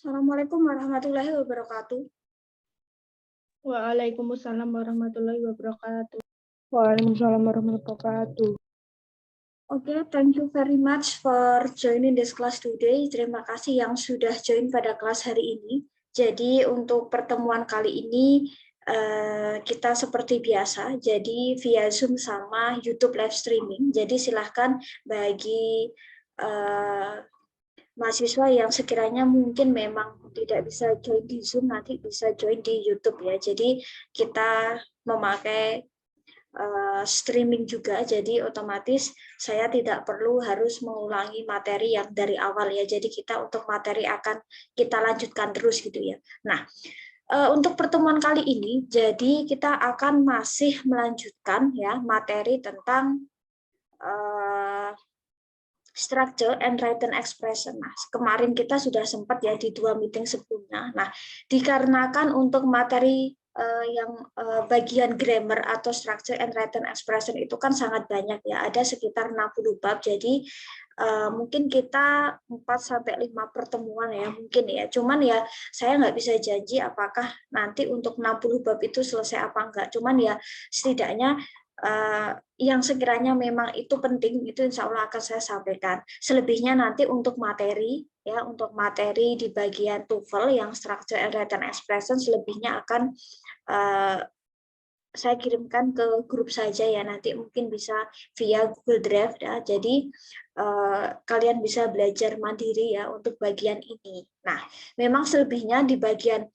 Assalamualaikum warahmatullahi wabarakatuh. Waalaikumsalam warahmatullahi wabarakatuh. Waalaikumsalam warahmatullahi wabarakatuh. Okay, thank you very much for joining this class today. Terima kasih yang sudah join pada kelas hari ini. Jadi untuk pertemuan kali ini kita seperti biasa, jadi via Zoom sama YouTube live streaming. Jadi silahkan bagi mahasiswa yang sekiranya mungkin memang tidak bisa join di Zoom, nanti bisa join di YouTube ya. Jadi kita memakai streaming juga, jadi otomatis saya tidak perlu harus mengulangi materi yang dari awal ya. Jadi kita untuk materi akan kita lanjutkan terus gitu ya. Nah, untuk pertemuan kali ini, jadi kita akan masih melanjutkan ya materi tentang structure and written expression. Nah, kemarin kita sudah sempat ya di 2 meeting sebelumnya. Nah, dikarenakan untuk materi yang bagian grammar atau structure and written expression itu kan sangat banyak ya, ada sekitar 60 bab. Jadi mungkin kita 4-5 pertemuan ya mungkin ya. Cuman ya saya nggak bisa janji apakah nanti untuk 60 bab itu selesai apa enggak. Cuman ya setidaknya yang sekiranya memang itu penting itu insya Allah akan saya sampaikan. Selebihnya nanti untuk materi ya, untuk materi di bagian TOEFL yang structure and written expression selebihnya akan saya kirimkan ke grup saja ya, nanti mungkin bisa via Google Drive ya. Jadi kalian bisa belajar mandiri ya untuk bagian ini. Nah, memang selebihnya di bagian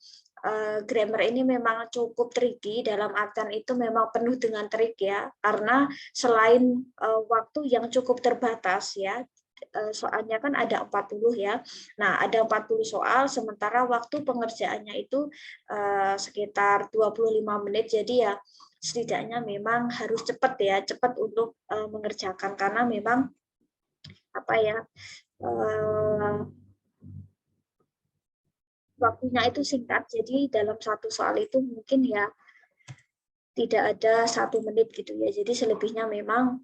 grammar ini memang cukup tricky, dalam artian itu memang penuh dengan trik ya, karena selain waktu yang cukup terbatas ya, soalnya kan ada 40 ya. Nah, ada 40 soal, sementara waktu pengerjaannya itu sekitar 25 menit, jadi ya setidaknya memang harus cepat ya, cepat untuk mengerjakan, karena memang apa ya, waktunya itu singkat, jadi dalam satu soal itu mungkin ya tidak ada 1 menit gitu ya. Jadi selebihnya memang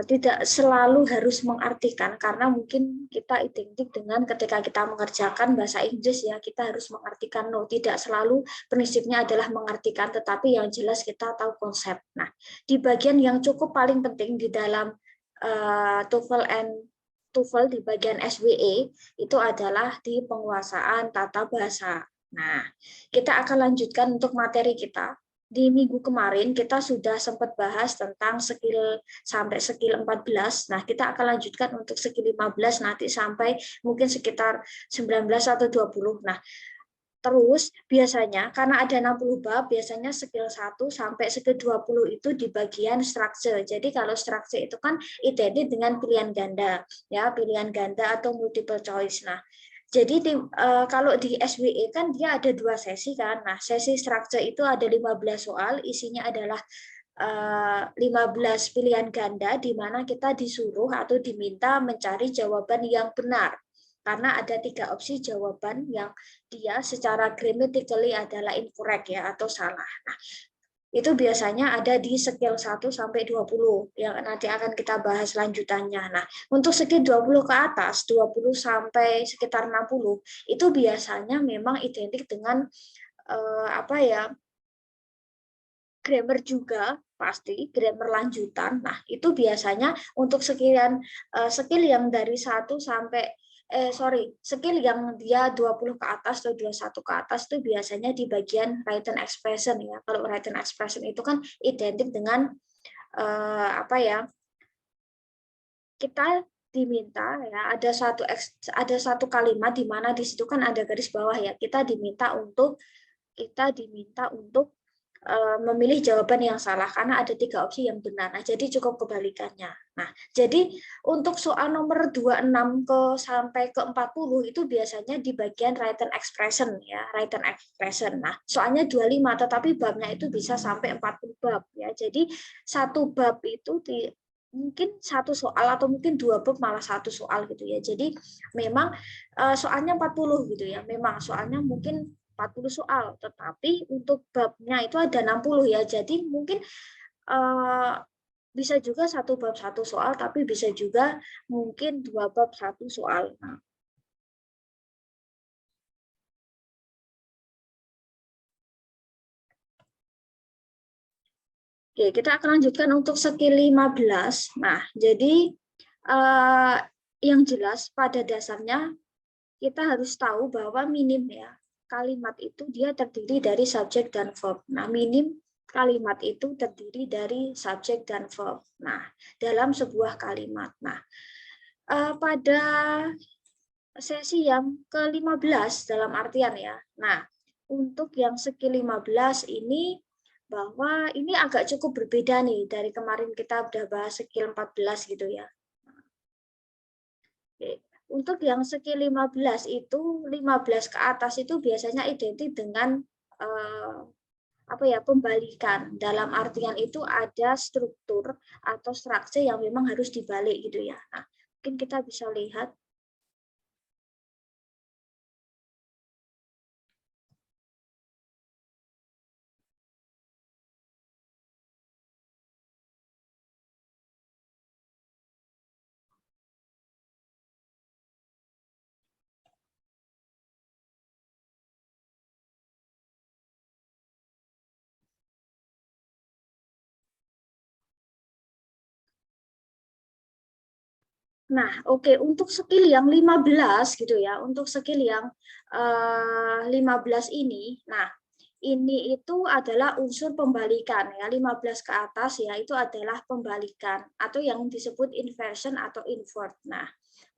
tidak selalu harus mengartikan, karena mungkin kita identik dengan ketika kita mengerjakan bahasa Inggris ya kita harus mengartikan. No, tidak selalu prinsipnya adalah mengartikan, tetapi yang jelas kita tahu konsep. Nah, di bagian yang cukup paling penting di dalam TOEFL di bagian SWE itu adalah di penguasaan tata bahasa. Nah, kita akan lanjutkan untuk materi kita. Di minggu kemarin kita sudah sempat bahas tentang skill sampai skill 14. Nah, kita akan lanjutkan untuk skill 15 nanti sampai mungkin sekitar 19 atau 20. Nah, terus biasanya karena ada 60 bab, biasanya skill 1 sampai skill 20 itu di bagian structure. Jadi kalau structure itu kan identik dengan pilihan ganda, ya, pilihan ganda atau multiple choice. Nah, jadi kalau di SWE kan dia ada 2 sesi kan. Nah, sesi structure itu ada 15 soal, isinya adalah 15 pilihan ganda di mana kita disuruh atau diminta mencari jawaban yang benar. Karena ada 3 opsi jawaban yang dia secara grammatically adalah incorrect ya atau salah. Nah, itu biasanya ada di skill 1 sampai 20 yang nanti akan kita bahas lanjutannya. Nah, untuk skill 20 ke atas, 20 sampai sekitar 60, itu biasanya memang identik dengan apa ya? Grammar juga pasti, grammar lanjutan. Nah, itu biasanya untuk skill yang dari 1 sampai skill yang dia 20 ke atas atau 21 ke atas itu biasanya di bagian written expression ya. Kalau written expression itu kan identik dengan apa ya? Kita diminta ya ada satu kalimat di mana di situ kan ada garis bawah ya. Kita diminta untuk memilih jawaban yang salah karena ada 3 opsi yang benar. Nah, jadi cukup kebalikannya. Nah, jadi untuk soal nomor 26 sampai ke 40 itu biasanya di bagian written expression ya, written expression. Nah, soalnya 25 tetapi babnya itu bisa sampai 40 bab ya. Jadi satu bab itu mungkin 1 soal atau mungkin 2 bab malah 1 soal gitu ya. Jadi memang soalnya 40 gitu ya. Memang soalnya mungkin 40 soal, tetapi untuk babnya itu ada 60 ya. Jadi mungkin bisa juga 1 bab 1 soal, tapi bisa juga mungkin 2 bab 1 soal. Nah, Oke, kita akan lanjutkan untuk skill 15. Nah, jadi yang jelas pada dasarnya kita harus tahu bahwa minim ya kalimat itu dia terdiri dari subjek dan verb. Nah, minim kalimat itu terdiri dari subjek dan verb. Nah, dalam sebuah kalimat. Nah, pada sesi yang ke-15 dalam artian ya. Nah, untuk yang skill 15 ini bahwa ini agak cukup berbeda nih dari kemarin kita udah bahas skill 14 gitu ya. Oke. Untuk yang skill 15 itu 15 ke atas itu biasanya identik dengan pembalikan. Dalam artian itu ada struktur atau struktur yang memang harus dibalik gitu ya. Nah, mungkin kita bisa lihat. Nah, oke, untuk skill yang 15 gitu ya, untuk skill yang 15 ini, nah ini itu adalah unsur pembalikan ya, 15 ke atas ya, itu adalah pembalikan atau yang disebut inversion atau invert. Nah,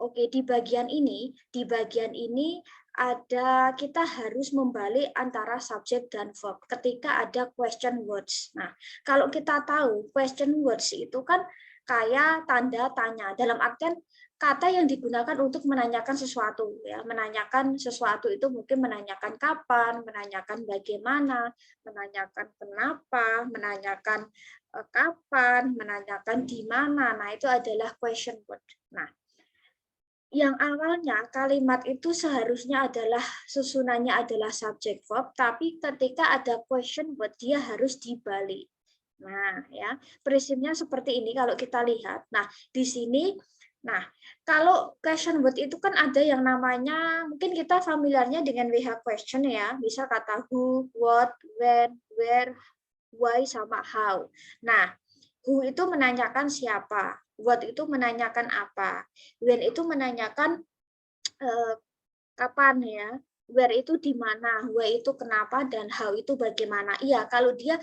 oke, di bagian ini ada kita harus membalik antara subjek dan verb ketika ada question words. Nah, kalau kita tahu question words itu kan kayak tanda tanya dalam artian kata yang digunakan untuk menanyakan sesuatu ya, menanyakan sesuatu itu mungkin menanyakan kapan, menanyakan bagaimana, menanyakan kenapa, menanyakan kapan, menanyakan di mana. Nah, itu adalah question word. Nah, yang awalnya kalimat itu seharusnya adalah susunannya adalah subject verb, tapi ketika ada question word dia harus dibalik. Nah, ya, prinsipnya seperti ini kalau kita lihat. Nah, di sini, nah, kalau question word itu kan ada yang namanya, mungkin kita familiarnya dengan WH question ya, bisa kata who, what, when, where, why, sama how. Nah, who itu menanyakan siapa, what itu menanyakan apa, when itu menanyakan kapan ya, where itu di mana, why itu kenapa, dan how itu bagaimana. Iya, kalau dia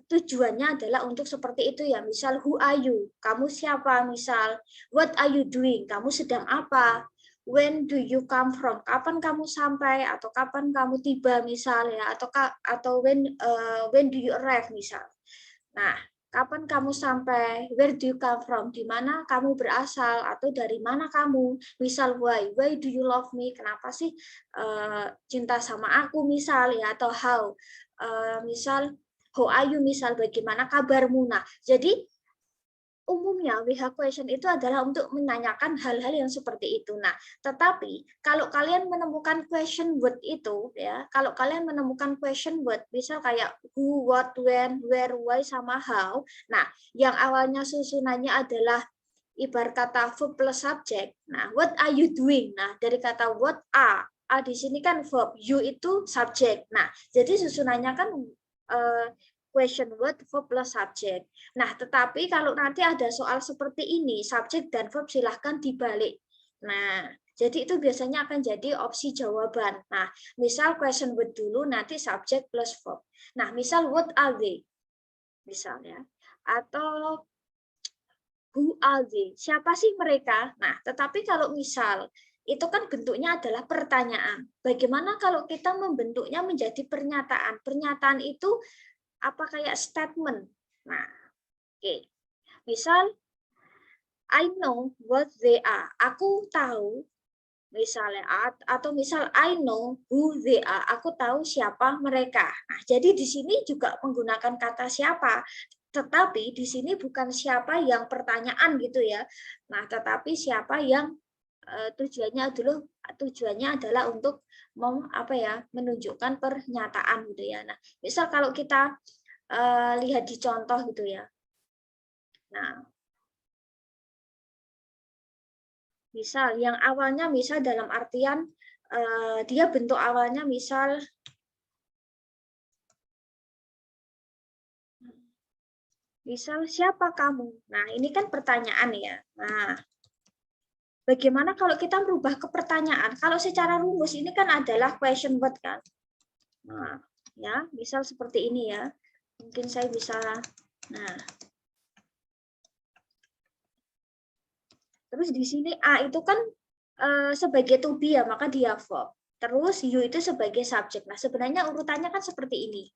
tujuannya adalah untuk seperti itu ya. Misal who are you? Kamu siapa? Misal what are you doing? Kamu sedang apa? When do you come from? Kapan kamu sampai atau kapan kamu tiba misal ya, atau when do you arrive misal. Nah, kapan kamu sampai? Where do you come from? Di mana kamu berasal atau dari mana kamu? Misal why? Why do you love me? Kenapa sih cinta sama aku misal ya, atau how? Misal how are you misal bagaimana kabarmu. Nah, jadi umumnya WH question itu adalah untuk menanyakan hal-hal yang seperti itu. Nah, tetapi kalau kalian menemukan question word itu ya, kalau kalian menemukan question word misal kayak who, what, when, where, why sama how. Nah, yang awalnya susunannya adalah ibarat kata verb plus subject. Nah, what are you doing? Nah, dari kata what are di sini kan verb, you itu subject. Nah, jadi susunannya kan question word verb plus subject. Nah, tetapi kalau nanti ada soal seperti ini, subjek dan verb silahkan dibalik. Nah, jadi itu biasanya akan jadi opsi jawaban. Nah, misal question word dulu, nanti subjek plus verb. Nah, misal what are they? Misalnya. Atau who are they? Siapa sih mereka? Nah, tetapi kalau misal itu kan bentuknya adalah pertanyaan. Bagaimana kalau kita membentuknya menjadi pernyataan? Pernyataan itu apa kayak statement. Nah, oke. Misal I know what they are. Aku tahu misalnya atau misal I know who they are. Aku tahu siapa mereka. Nah, jadi di sini juga menggunakan kata siapa. Tetapi di sini bukan siapa yang pertanyaan gitu ya. Nah, tetapi siapa yang tujuannya adalah untuk menunjukkan pernyataan gitu ya. Nah, misal kalau kita lihat di contoh gitu ya. Nah, misal yang awalnya misal dalam artian dia bentuk awalnya misal Misal, siapa kamu? Nah, ini kan pertanyaan ya. Nah, bagaimana kalau kita merubah ke pertanyaan? Kalau secara rumus ini kan adalah question word kan. Nah, ya, misal seperti ini ya. Mungkin saya bisa, nah. Terus di sini A itu kan sebagai to be ya, maka dia verb. Terus you itu sebagai subjek. Nah, sebenarnya urutannya kan seperti ini.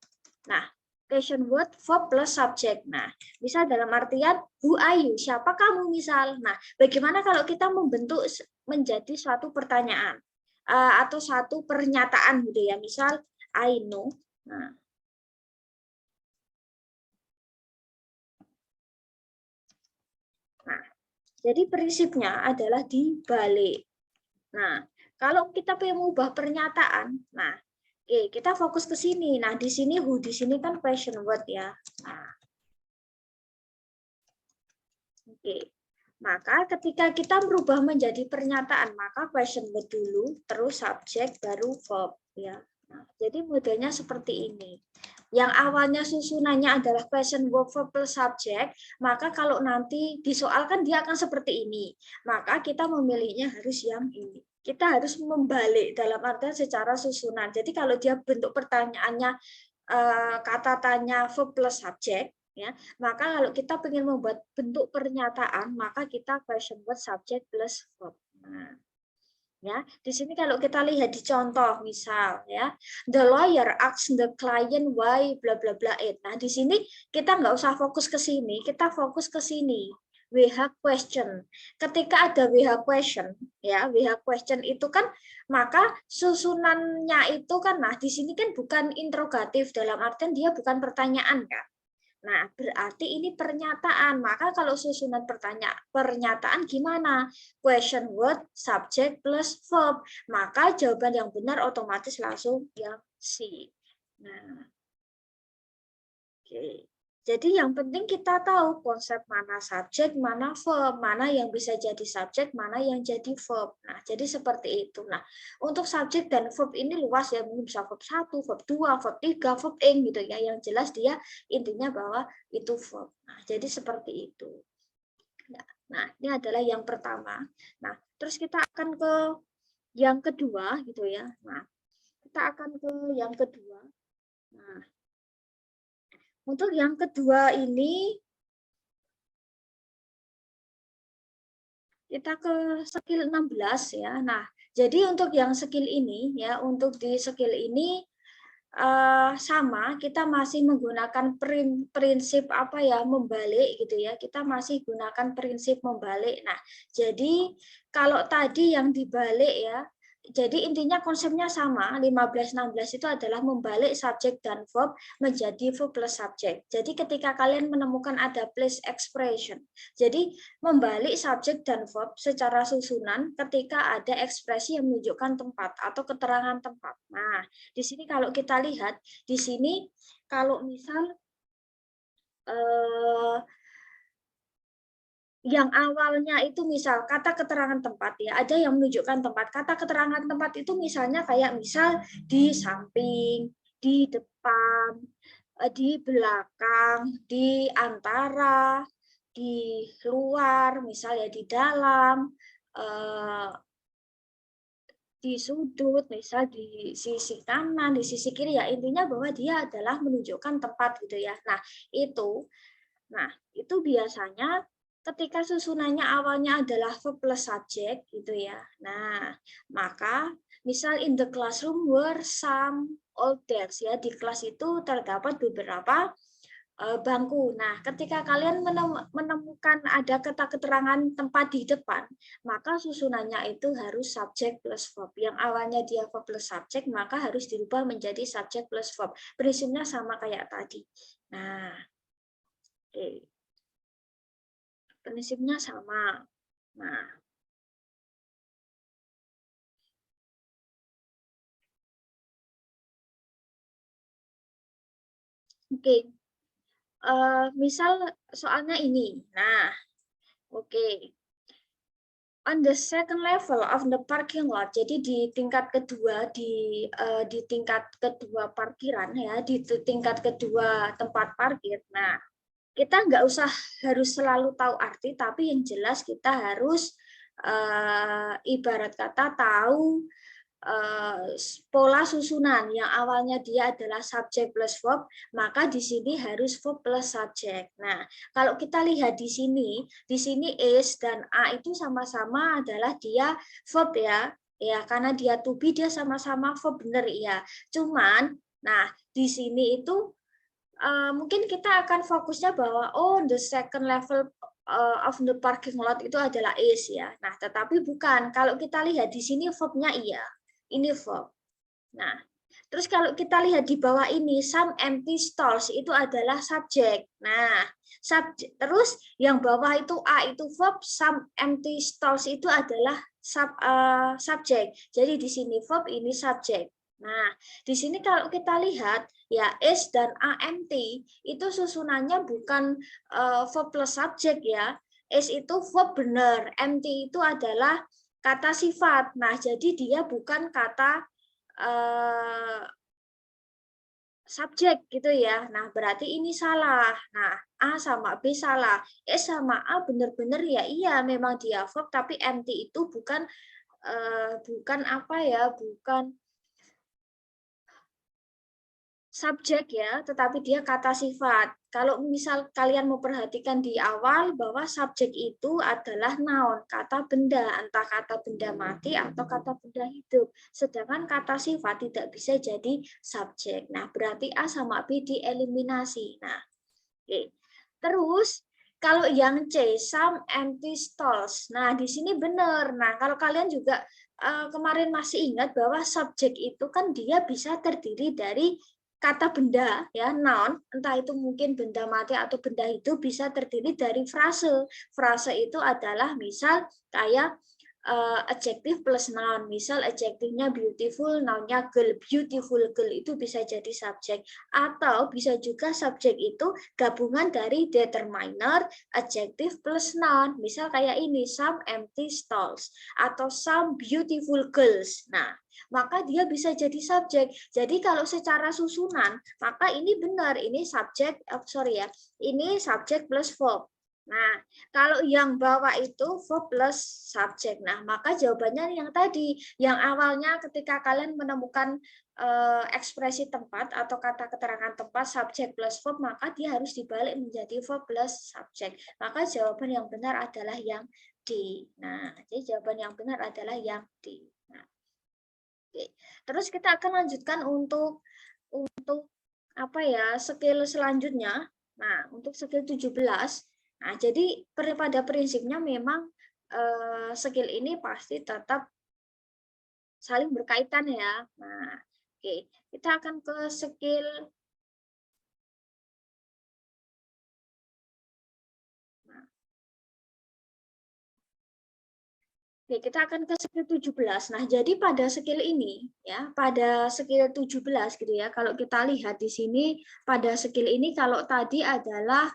Nah, question word verb plus subject. Nah, misal dalam artian who are you? Siapa kamu misal. Nah, bagaimana kalau kita membentuk menjadi suatu pertanyaan atau suatu pernyataan gitu ya. Misal I know. Nah, jadi prinsipnya adalah dibalik. Nah, kalau kita pengen mengubah pernyataan, nah, oke, kita fokus ke sini. Nah, di sini who, di sini kan question word ya. Nah, oke. Maka ketika kita merubah menjadi pernyataan, maka question word dulu, terus subjek, baru verb ya. Nah, jadi modelnya seperti ini. Yang awalnya susunannya adalah question verb plus subject, maka kalau nanti disoalkan dia akan seperti ini. Maka kita memilihnya harus yang ini. Kita harus membalik dalam artian secara susunan. Jadi kalau dia bentuk pertanyaannya kata tanya verb plus subject, ya, maka kalau kita ingin membuat bentuk pernyataan, maka kita question word subject plus verb. Nah, ya, di sini kalau kita lihat di contoh misal ya, the lawyer asks the client why bla bla bla it. Nah, di sini kita nggak usah fokus ke sini, kita fokus ke sini. WH question. Ketika ada WH question, ya, WH question itu kan maka susunannya itu kan, nah di sini kan bukan interrogatif dalam artian dia bukan pertanyaan kan. Nah, berarti ini pernyataan. Maka kalau susunan pernyataan gimana? Question word, subject plus verb. Maka jawaban yang benar otomatis langsung yang C. Nah, oke. Jadi yang penting kita tahu konsep mana subjek, mana verb, mana yang bisa jadi subjek, mana yang jadi verb. Nah, jadi seperti itu. Nah, untuk subjek dan verb ini luas ya, mungkin bisa verb 1, verb 2, verb 3, verb ing gitu ya. Yang jelas dia intinya bahwa itu verb. Nah, jadi seperti itu. Nah, ini adalah yang pertama. Nah, terus kita akan ke yang kedua gitu ya. Nah, kita akan ke yang kedua. Nah, untuk yang kedua ini kita ke skill 16 ya. Nah, jadi untuk yang skill ini ya, untuk di skill ini sama, kita masih menggunakan prinsip apa ya, membalik gitu ya. Kita masih gunakan prinsip membalik. Nah, jadi kalau tadi yang dibalik ya, jadi intinya konsepnya sama, 15-16 itu adalah membalik subjek dan verb menjadi verb plus subjek. Jadi ketika kalian menemukan ada place expression, jadi membalik subjek dan verb secara susunan ketika ada ekspresi yang menunjukkan tempat atau keterangan tempat. Nah, di sini kalau kita lihat, di sini kalau misal yang awalnya itu misal kata keterangan tempat ya, ada yang menunjukkan tempat. Kata keterangan tempat itu misalnya kayak misal di samping, di depan, di belakang, di antara, di luar, misalnya di dalam, di sudut, misal di sisi kanan, di sisi kiri ya, intinya bahwa dia adalah menunjukkan tempat gitu ya. Nah, itu biasanya ketika susunannya awalnya adalah verb plus subject gitu ya. Nah, maka misal in the classroom were some old desks ya, di kelas itu terdapat beberapa bangku. Nah, ketika kalian menemukan ada kata keterangan tempat di depan, maka susunannya itu harus subjek plus verb. Yang awalnya dia verb plus subjek, maka harus dirubah menjadi subjek plus verb. Prinsipnya sama kayak tadi. Nah, oke. Prinsipnya sama. Nah, oke. Misal soalnya ini. Nah, oke. On the second level of the parking lot, jadi di tingkat kedua di tingkat kedua parkiran ya, di tingkat kedua tempat parkir. Nah, kita nggak usah harus selalu tahu arti, tapi yang jelas kita harus ibarat kata tahu pola susunan yang awalnya dia adalah subjek plus verb, maka di sini harus verb plus subjek. Nah, kalau kita lihat di sini is dan a itu sama-sama adalah dia verb ya karena dia to be dia sama-sama verb benar ya. Cuman, nah di sini itu mungkin kita akan fokusnya bahwa the second level of the parking lot itu adalah is ya. Nah, tetapi bukan. Kalau kita lihat di sini verbnya iya. Ini verb. Nah, terus kalau kita lihat di bawah ini some empty stalls itu adalah subjek. Nah, subjek. Terus yang bawah itu a itu verb, some empty stalls itu adalah subjek. Jadi di sini verb, ini subjek. Nah, di sini kalau kita lihat ya is dan amt itu susunannya bukan verb plus subjek ya. Is itu verb benar, mt itu adalah kata sifat. Nah, jadi dia bukan kata subjek gitu ya. Nah, berarti ini salah. Nah, A sama B salah. S sama A benar-benar ya iya memang dia verb, tapi mt itu bukan bukan apa ya, bukan subjek ya, tetapi dia kata sifat. Kalau misal kalian memperhatikan di awal bahwa subjek itu adalah noun, kata benda, entah kata benda mati atau kata benda hidup. Sedangkan kata sifat tidak bisa jadi subjek. Nah, berarti A sama B dieliminasi. Nah, oke. Terus kalau yang C, some empty stalls. Nah, di sini benar. Nah, kalau kalian juga kemarin masih ingat bahwa subjek itu kan dia bisa terdiri dari kata benda ya noun, entah itu mungkin benda mati atau benda hidup, bisa terdiri dari frase. Frase itu adalah misal kayak adjective plus noun. Misal adjektifnya beautiful, nounnya girl. Beautiful girl itu bisa jadi subjek. Atau bisa juga subjek itu gabungan dari determiner, adjective plus noun. Misal kayak ini, some empty stalls atau some beautiful girls. Nah, maka dia bisa jadi subjek. Jadi kalau secara susunan, maka ini benar, ini subjek, ini subjek plus verb. Nah, kalau yang bawah itu verb plus subjek. Nah, maka jawabannya yang tadi, yang awalnya ketika kalian menemukan ekspresi tempat atau kata keterangan tempat subjek plus verb, maka dia harus dibalik menjadi verb plus subjek. Maka jawaban yang benar adalah yang D. Nah, jadi jawaban yang benar adalah yang D. Nah, oke. Terus kita akan lanjutkan untuk apa ya, skill selanjutnya. Nah, untuk skill 17. Nah, jadi pada prinsipnya memang skill ini pasti tetap saling berkaitan ya. Nah, oke, kita akan ke skill Oke, kita akan ke skill 17. Nah, jadi pada skill ini ya, pada skill 17 gitu ya. Kalau kita lihat di sini pada skill ini kalau tadi adalah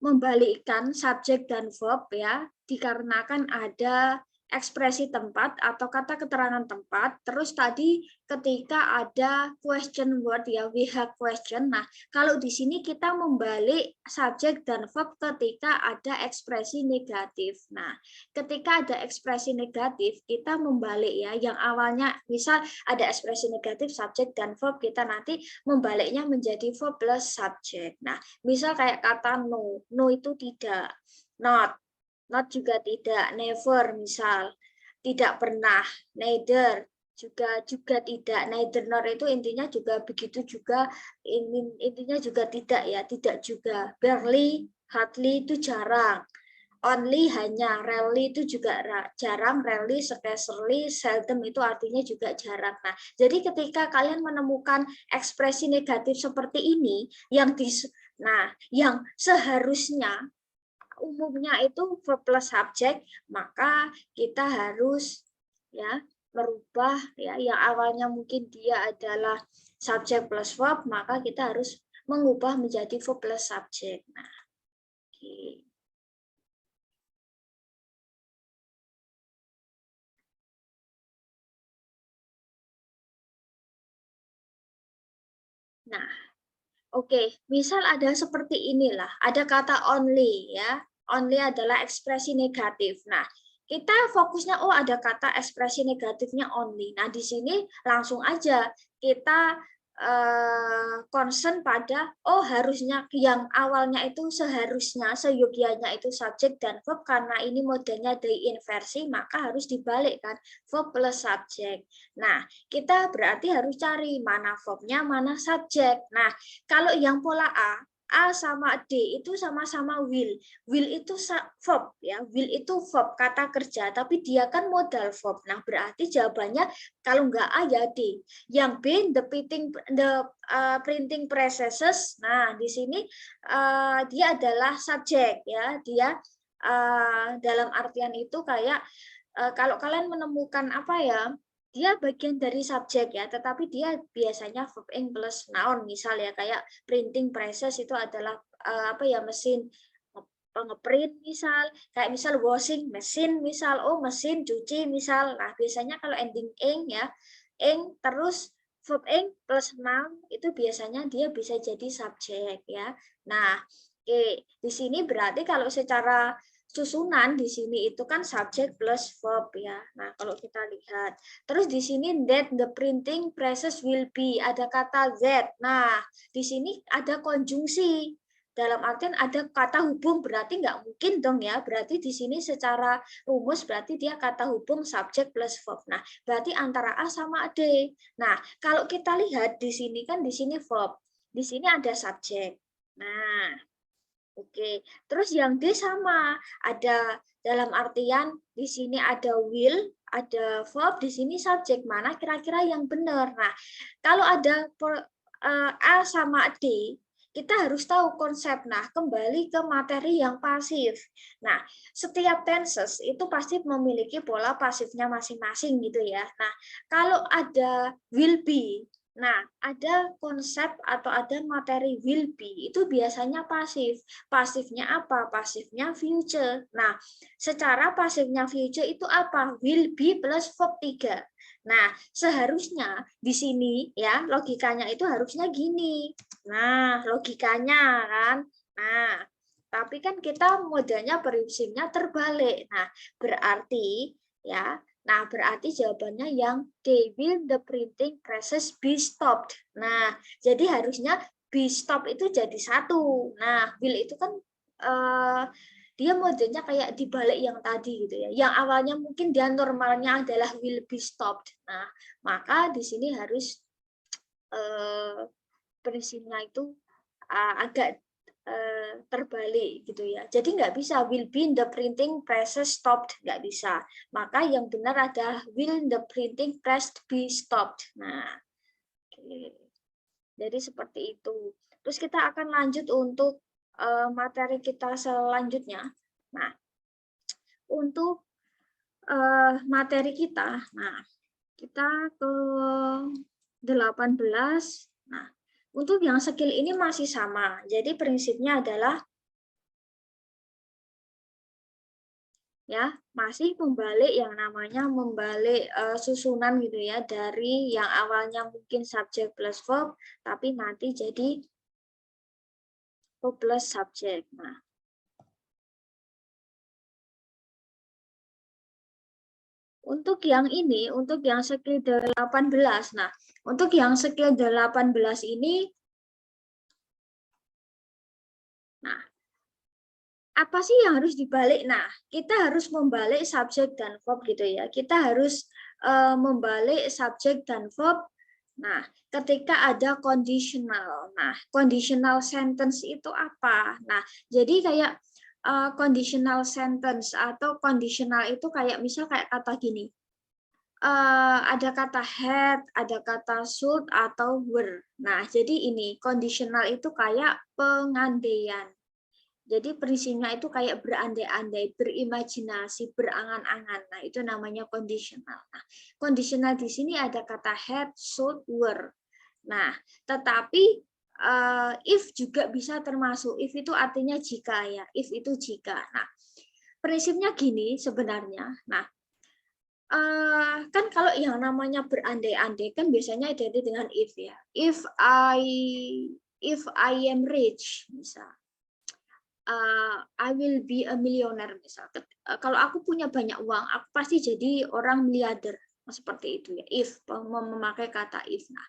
membalikkan subjek dan verb ya, dikarenakan ada ekspresi tempat atau kata keterangan tempat. Terus tadi ketika ada question word ya, we have question. Nah, kalau di sini kita membalik subjek dan verb ketika ada ekspresi negatif. Nah, ketika ada ekspresi negatif, kita membalik ya, yang awalnya misal ada ekspresi negatif subjek dan verb, kita nanti membaliknya menjadi verb plus subjek. Nah, misal kayak kata no, no itu tidak, not juga tidak, never misal, tidak pernah, neither juga tidak, neither nor itu intinya juga begitu juga, intinya juga tidak ya, tidak juga, barely, hardly itu jarang, only hanya, rarely itu juga jarang, rarely, scarcely, seldom itu artinya juga jarang. Nah, jadi ketika kalian menemukan ekspresi negatif seperti ini yang yang seharusnya umumnya itu verb plus subjek, maka kita harus ya merubah ya, yang awalnya mungkin dia adalah subjek plus verb, maka kita harus mengubah menjadi verb plus subjek. Nah, oke. Nah, Oke, misal ada seperti inilah, ada kata only ya. Only adalah ekspresi negatif. Nah, kita fokusnya ada kata ekspresi negatifnya only. Nah, di sini langsung aja kita concern pada harusnya yang awalnya itu seharusnya seyogianya itu subjek dan verb, karena ini modelnya diinversi maka harus dibalikkan verb plus subjek. Nah, kita berarti harus cari mana verbnya, mana subjek. Nah, kalau yang pola A sama D itu sama-sama will. Will itu verb ya, will itu verb kata kerja, tapi dia kan modal verb. Nah, berarti jawabannya kalau nggak A ya D. Yang B the printing processes. Nah, di sini dia adalah subjek ya. Dia dalam artian itu kayak kalau kalian menemukan apa ya, dia bagian dari subjek ya, tetapi dia biasanya verb ing plus noun, misal ya kayak printing presses itu adalah mesin ngeprint, misal kayak misal washing mesin, misal mesin cuci misal. Nah, biasanya kalau ending ing ya, ing terus verb ing plus noun itu biasanya dia bisa jadi subjek ya. Nah, di sini berarti kalau secara susunan di sini itu kan subjek plus verb ya. Nah, kalau kita lihat. Terus di sini that the printing presses will be, ada kata that. Nah, di sini ada konjungsi. Dalam artian ada kata hubung, berarti nggak mungkin dong ya. Berarti di sini secara rumus berarti dia kata hubung subjek plus verb. Nah, berarti antara A sama D. Nah, kalau kita lihat di sini kan di sini verb. Di sini ada subjek. Nah, oke, terus yang D sama, ada dalam artian di sini ada will, ada verb, di sini subjek. Mana kira-kira yang benar? Nah, kalau ada A sama D, kita harus tahu konsep. Nah, kembali ke materi yang pasif. Nah, setiap tenses itu pasti memiliki pola pasifnya masing-masing gitu ya. Nah, kalau ada will be, nah, ada konsep atau ada materi will be, itu biasanya pasif. Pasifnya apa? Pasifnya future. Nah, secara pasifnya future itu apa? Will be plus verb 3. Nah, seharusnya di sini ya, logikanya itu harusnya gini. Nah, logikanya kan. Nah, tapi kan kita modelnya prinsipnya terbalik. Nah, berarti ya, nah, berarti jawabannya yang D, will the printing presses be stopped. Nah, jadi harusnya be stopped itu jadi satu. Nah, will itu kan dia modelnya kayak dibalik yang tadi gitu ya. Yang awalnya mungkin dia normalnya adalah will be stopped. Nah, maka di sini harus prinsipnya itu agak terbalik gitu ya. Jadi nggak bisa will be the printing presses stopped, nggak bisa. Maka yang benar ada will the printing press be stopped. Nah, jadi seperti itu. Terus kita akan lanjut untuk materi kita selanjutnya. Nah, untuk materi kita, nah kita ke 18. Nah, untuk yang skill ini masih sama. Jadi prinsipnya adalah ya masih membalik yang namanya membalik susunan gitu ya, dari yang awalnya mungkin subjek plus verb tapi nanti jadi verb plus subjek. Nah, untuk yang ini, untuk yang skill 18. Nah, untuk yang skill 18 ini, nah, apa sih yang harus dibalik? Nah, kita harus membalik subjek dan verb gitu ya. Kita harus membalik subjek dan verb. Nah, ketika ada conditional. Nah, conditional sentence itu apa? Nah, jadi kayak conditional sentence atau conditional itu kayak misal kayak kata gini. Ada kata had, ada kata should atau were. Nah, jadi ini conditional itu kayak pengandaian. Jadi prinsipnya itu kayak berandai-andai, berimajinasi, berangan-angan. Nah, itu namanya conditional. Nah, conditional di sini ada kata had, should, were. Nah, tetapi if juga bisa termasuk. If itu artinya jika ya. If itu jika. Nah, prinsipnya gini sebenarnya. Nah, kan kalau yang namanya berandai-andai kan biasanya identik dengan if ya. If I if I am rich, misal. I will be a millionaire, misal. Kalau aku punya banyak uang, aku pasti jadi orang miliarder. Seperti itu ya, if memakai kata if. Nah,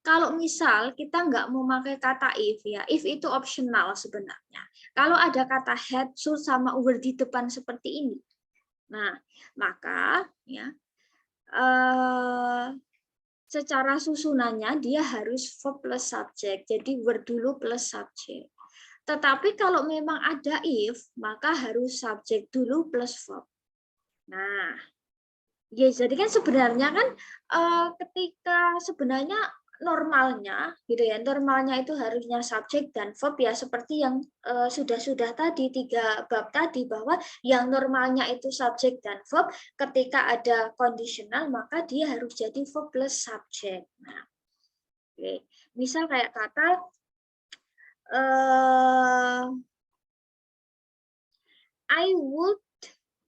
kalau misal kita nggak memakai kata if ya, if itu optional sebenarnya. Kalau ada kata had, should sama were di depan seperti ini, nah maka ya secara susunannya dia harus verb plus subject, jadi were dulu plus subject. Tetapi kalau memang ada if, maka harus subject dulu plus verb. Nah, ya, jadi kan sebenarnya kan ketika sebenarnya normalnya gitu ya, normalnya itu harusnya subjek dan verb ya, seperti yang sudah tadi 3 bab tadi, bahwa yang normalnya itu subjek dan verb, ketika ada conditional maka dia harus jadi verb plus subjek. Nah, oke. Misal kayak kata I would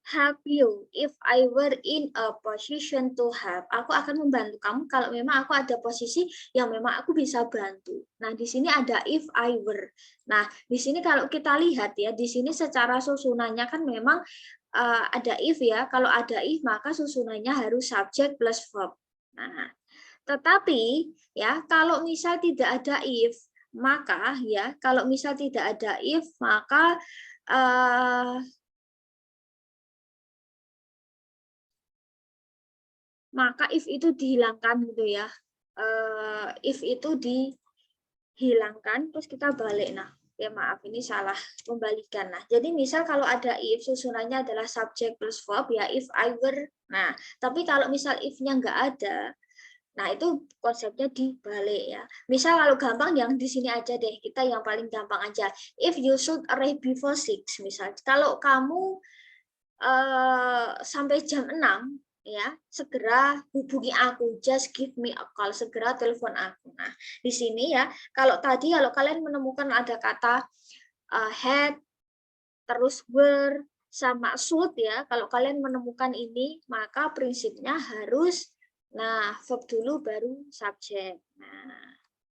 help you if I were in a position to help. Aku akan membantu kamu kalau memang aku ada posisi yang memang aku bisa bantu. Nah, di sini ada if I were. Nah, di sini kalau kita lihat ya, di sini secara susunannya kan memang ada if ya. Kalau ada if maka susunannya harus subject plus verb. Nah, tetapi ya kalau misal tidak ada if, maka ya kalau misal tidak ada if maka maka if itu dihilangkan gitu ya. If itu dihilangkan, terus kita balik. Nah, ya maaf ini salah pembalikan. Nah, jadi misal kalau ada if susunannya adalah subject plus verb ya, if I were. Nah, tapi kalau misal if-nya nggak ada, nah itu konsepnya dibalik ya. Misal kalau gampang yang di sini aja deh, kita yang paling gampang aja. If you should arrive before 6 misal. Kalau kamu sampai jam 6 ya, segera hubungi aku, just give me a call, segera telepon aku. Nah, di sini ya, kalau kalian menemukan ada kata had, terus were, sama should ya, kalau kalian menemukan ini, maka prinsipnya harus, nah, verb dulu baru subject. Nah,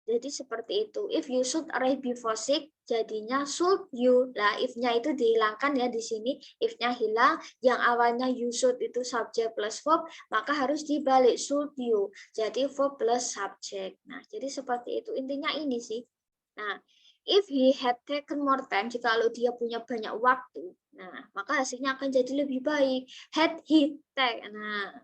jadi seperti itu. If you should arrive before 6, jadinya should you. Lah, if-nya itu dihilangkan ya di sini. If-nya hilang, yang awalnya you should itu subject plus verb, maka harus dibalik should you. Jadi verb plus subject. Nah, jadi seperti itu. Intinya ini sih. Nah, if he had taken more time, jika kalau dia punya banyak waktu, nah, maka hasilnya akan jadi lebih baik. Had he taken. Nah,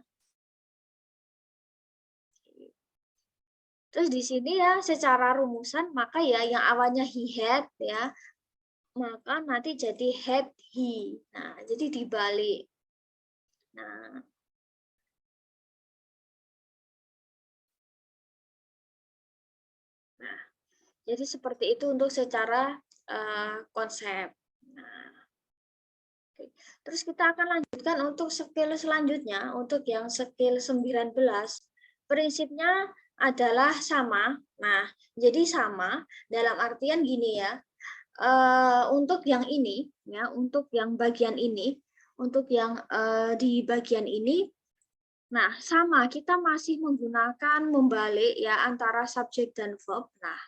terus di sini ya secara rumusan maka ya yang awalnya he had ya maka nanti jadi had he. Nah, jadi dibalik. Nah, jadi seperti itu untuk secara konsep. Nah, terus kita akan lanjutkan untuk skill selanjutnya, untuk yang skill 19. Prinsipnya adalah sama. Nah, jadi sama dalam artian gini ya. Untuk yang ini ya, untuk yang bagian ini, untuk yang di bagian ini, nah sama kita masih menggunakan membalik ya antara subjek dan verb. Nah,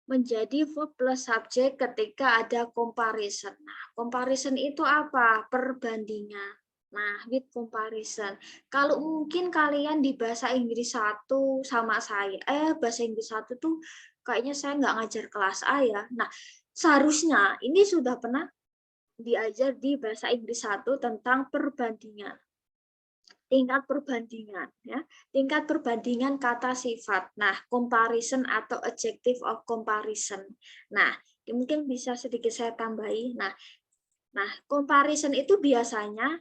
menjadi verb plus subjek ketika ada comparison. Nah, comparison itu apa? Perbandingan. Nah, with comparison. Kalau mungkin kalian di bahasa Inggris 1 sama saya, bahasa Inggris 1 tuh kayaknya saya nggak ngajar kelas A ya. Nah, seharusnya ini sudah pernah diajar di bahasa Inggris 1 tentang perbandingan. Tingkat perbandingan ya, tingkat perbandingan kata sifat. Nah, comparison atau adjective of comparison. Nah, mungkin bisa sedikit saya tambahi. Nah, comparison itu biasanya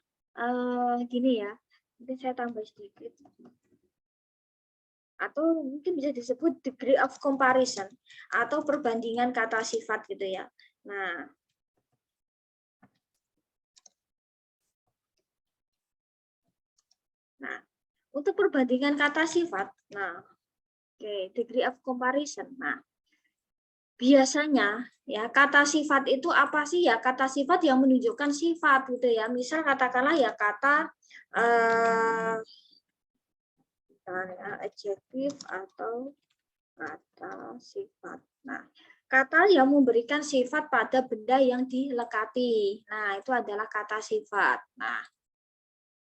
gini ya. Mungkin saya tambah sedikit. Atau mungkin bisa disebut degree of comparison atau perbandingan kata sifat gitu ya. Nah, untuk perbandingan kata sifat, nah, degree of comparison. Nah, biasanya ya kata sifat itu apa sih ya? Kata sifat yang menunjukkan sifat gitu ya. Misal katakanlah ya kata adjektif atau kata sifat. Nah, kata yang memberikan sifat pada benda yang dilekati. Nah, itu adalah kata sifat. Nah,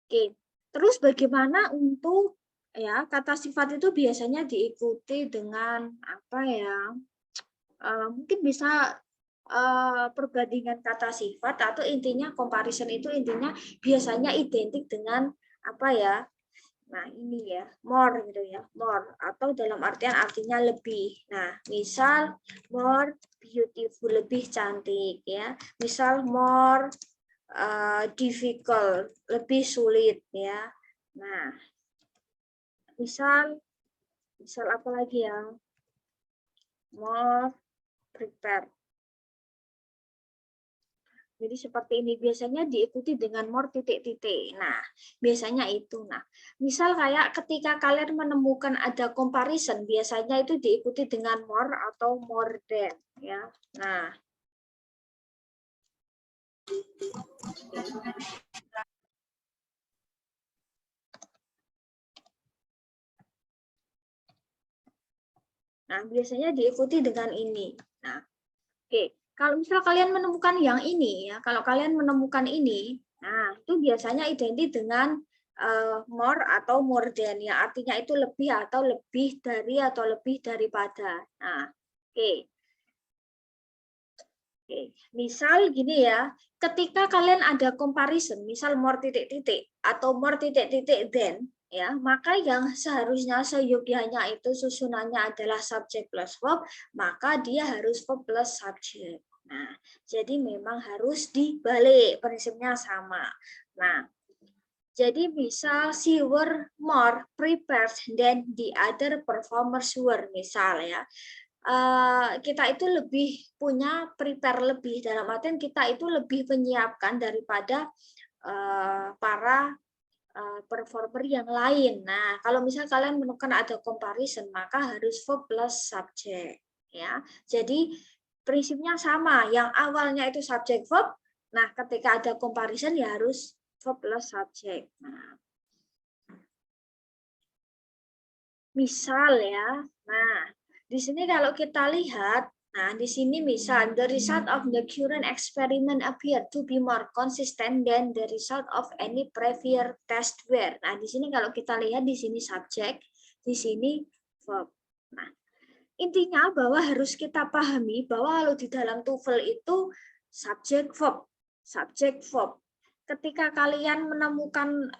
oke. Terus bagaimana untuk ya kata sifat itu biasanya diikuti dengan apa ya? Mungkin bisa perbandingan kata sifat atau intinya comparison itu intinya biasanya identik dengan apa ya? Nah, ini ya, more gitu ya, more atau dalam artinya lebih. Nah, misal more beautiful, lebih cantik ya. Misal more difficult, lebih sulit ya. Nah, misal apa lagi ya? More prepared. Jadi seperti ini biasanya diikuti dengan more titik-titik. Nah, biasanya itu. Nah, misal kayak ketika kalian menemukan ada comparison, biasanya itu diikuti dengan more atau more than ya. Nah, biasanya diikuti dengan ini. Nah, oke. Kalau misal kalian menemukan yang ini ya, kalau kalian menemukan ini, nah itu biasanya identik dengan more atau more than ya, artinya itu lebih atau lebih dari atau lebih daripada. Nah, oke. Oke, misal gini ya, ketika kalian ada comparison, misal more titik-titik atau more titik-titik than, ya, maka yang seharusnya seyogianya itu susunannya adalah subject plus verb, maka dia harus verb plus subject. Nah, jadi memang harus dibalik, prinsipnya sama. Nah, jadi misal she were more prepared than the other performers were, misal ya. Kita itu lebih punya prepare lebih, dalam artian kita itu lebih menyiapkan daripada para performer yang lain. Nah, kalau misal kalian menemukan ada comparison, maka harus verb plus subject ya. Jadi prinsipnya sama, yang awalnya itu subject verb, nah ketika ada comparison ya harus verb plus subject. Nah, misal ya. Nah, di sini kalau kita lihat, nah di sini misal the result of the current experiment appear to be more consistent than the result of any previous test were. Nah, di sini kalau kita lihat di sini subjek, di sini verb. Nah, intinya bahwa harus kita pahami bahwa kalau di dalam TOEFL itu subjek verb, subjek verb. Ketika kalian menemukan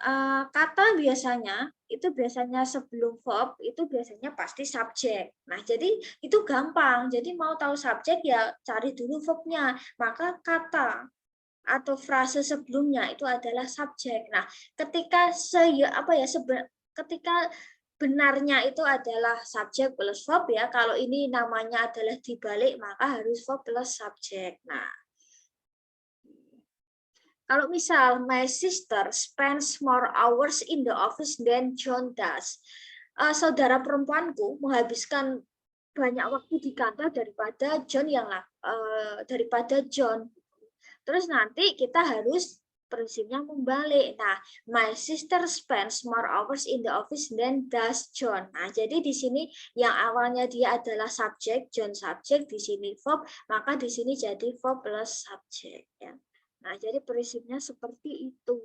kata biasanya, itu biasanya sebelum verb, itu biasanya pasti subjek. Nah, jadi itu gampang. Jadi mau tahu subjek ya cari dulu verbnya. Maka kata atau frase sebelumnya itu adalah subjek. Nah, ketika ketika benarnya itu adalah subjek plus verb ya, kalau ini namanya adalah dibalik, maka harus verb plus subjek. Nah, kalau misal my sister spends more hours in the office than John does. Saudara perempuanku menghabiskan banyak waktu di kantor daripada John. Terus nanti kita harus prinsipnya membalik. Nah, my sister spends more hours in the office than does John. Nah, jadi di sini yang awalnya dia adalah subjek, John subjek, di sini verb, maka di sini jadi verb plus subjek ya. Nah, jadi prinsipnya seperti itu.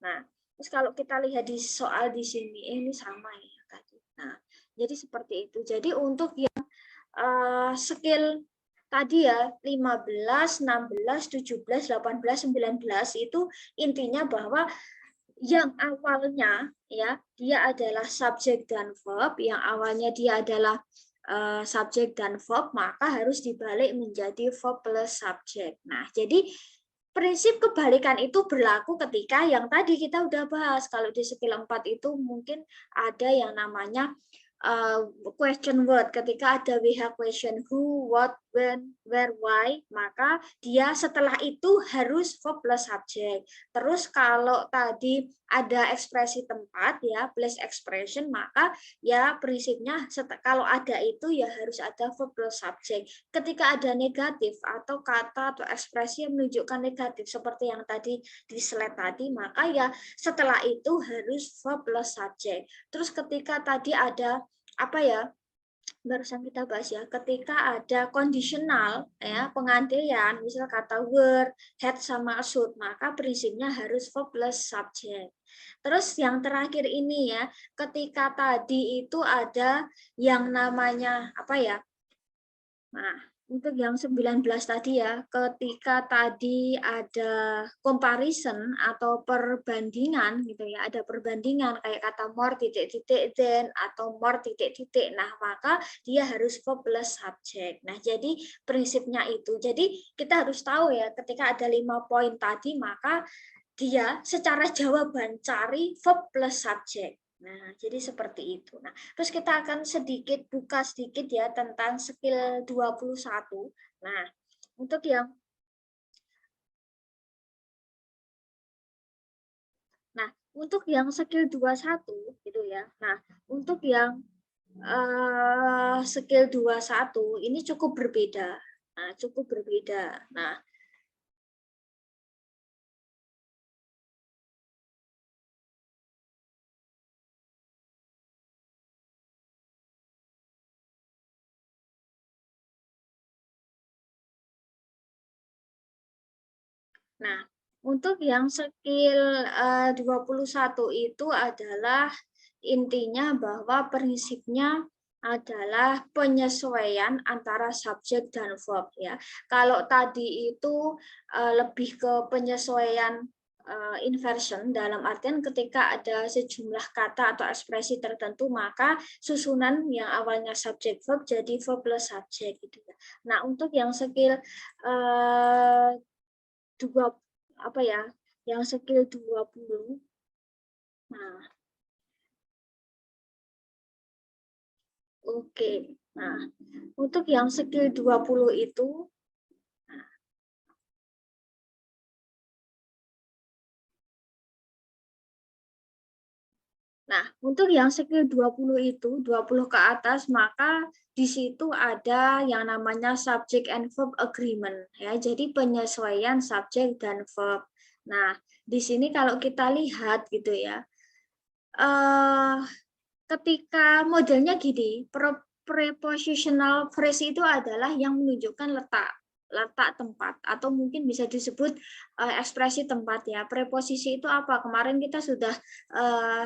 Nah, terus kalau kita lihat di soal di sini, ini sama ya tadi. Nah, jadi seperti itu. Jadi untuk yang skill tadi ya 15, 16, 17, 18, 19 itu intinya bahwa yang awalnya ya dia adalah subjek dan verb, yang awalnya dia adalah subjek dan verb, maka harus dibalik menjadi verb plus subjek. Nah, jadi prinsip kebalikan itu berlaku ketika yang tadi kita udah bahas. Kalau di skill 4 itu mungkin ada yang namanya question word. Ketika ada WH question who, what, when, where, why, maka dia setelah itu harus verb plus subject. Terus kalau tadi ada ekspresi tempat ya plus expression, maka ya prinsipnya kalau ada itu ya harus ada verb plus subject. Ketika ada negatif atau kata atau ekspresi yang menunjukkan negatif seperti yang tadi di slide tadi, maka ya setelah itu harus verb plus subject. Terus ketika tadi ada barusan kita bahas ya, ketika ada kondisional ya, pengandaian, misal kata were, had sama should, maka prinsipnya harus verb plus subject. Terus yang terakhir ini ya, ketika tadi itu ada yang namanya apa ya? Nah, untuk yang 19 tadi ya, ketika tadi ada comparison atau perbandingan gitu ya, ada perbandingan kayak kata more titik-titik then atau more titik-titik. Nah, maka dia harus verb plus subject. Nah, jadi prinsipnya itu. Jadi kita harus tahu ya, ketika ada 5 poin tadi, maka dia secara jawaban cari verb plus subject. Nah, jadi seperti itu. Nah, terus kita akan sedikit buka sedikit ya tentang skill 21. Nah, untuk yang skill 21 gitu ya. Nah, untuk yang skill 21 ini cukup berbeda. Nah, cukup berbeda. Nah, Nah, untuk yang skill 21 itu adalah intinya bahwa prinsipnya adalah penyesuaian antara subjek dan verb ya. Kalau tadi itu lebih ke penyesuaian inversion dalam artian ketika ada sejumlah kata atau ekspresi tertentu maka susunan yang awalnya subjek verb jadi verb plus subjek gitu ya. Nah, untuk yang skill dua apa ya yang skill 20. Nah, oke. Nah, untuk yang skill 20 itu Nah, untuk yang skill 20 itu 20 ke atas maka di situ ada yang namanya subject and verb agreement ya. Jadi penyesuaian subjek dan verb. Nah, di sini kalau kita lihat gitu ya. Ketika modelnya gini, prepositional phrase itu adalah yang menunjukkan letak tempat atau mungkin bisa disebut ekspresi tempat ya. Preposisi itu apa? Kemarin kita sudah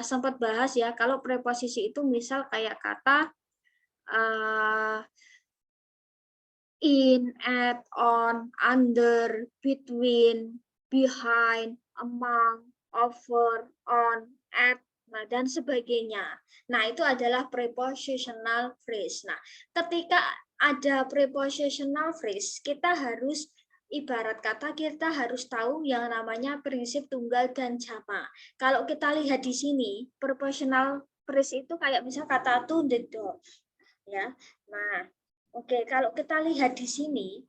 sempat bahas ya. Kalau preposisi itu misal kayak kata in, at, on, under, between, behind, among, over, on, at, nah, dan sebagainya. Nah, itu adalah prepositional phrase. Nah, ketika ada prepositional phrase, kita harus ibarat kata kita harus tahu yang namanya prinsip tunggal dan jamak. Kalau kita lihat di sini, prepositional phrase itu kayak misal kata to the door, ya. Nah, oke, kalau kita lihat di sini,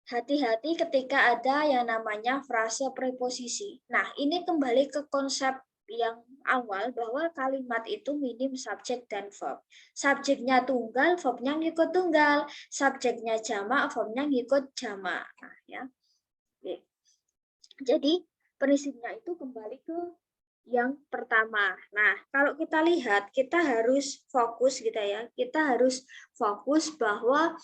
hati-hati ketika ada yang namanya frase preposisi. Nah, ini kembali ke konsep yang awal bahwa kalimat itu minim subjek dan verb. Subjeknya tunggal, verbnya ngikut tunggal. Subjeknya jamak, verbnya ngikut jamak. Nah, ya. Oke. Jadi, prinsipnya itu kembali ke yang pertama. Nah, kalau kita lihat, kita harus fokus gitu ya. Kita harus fokus bahwa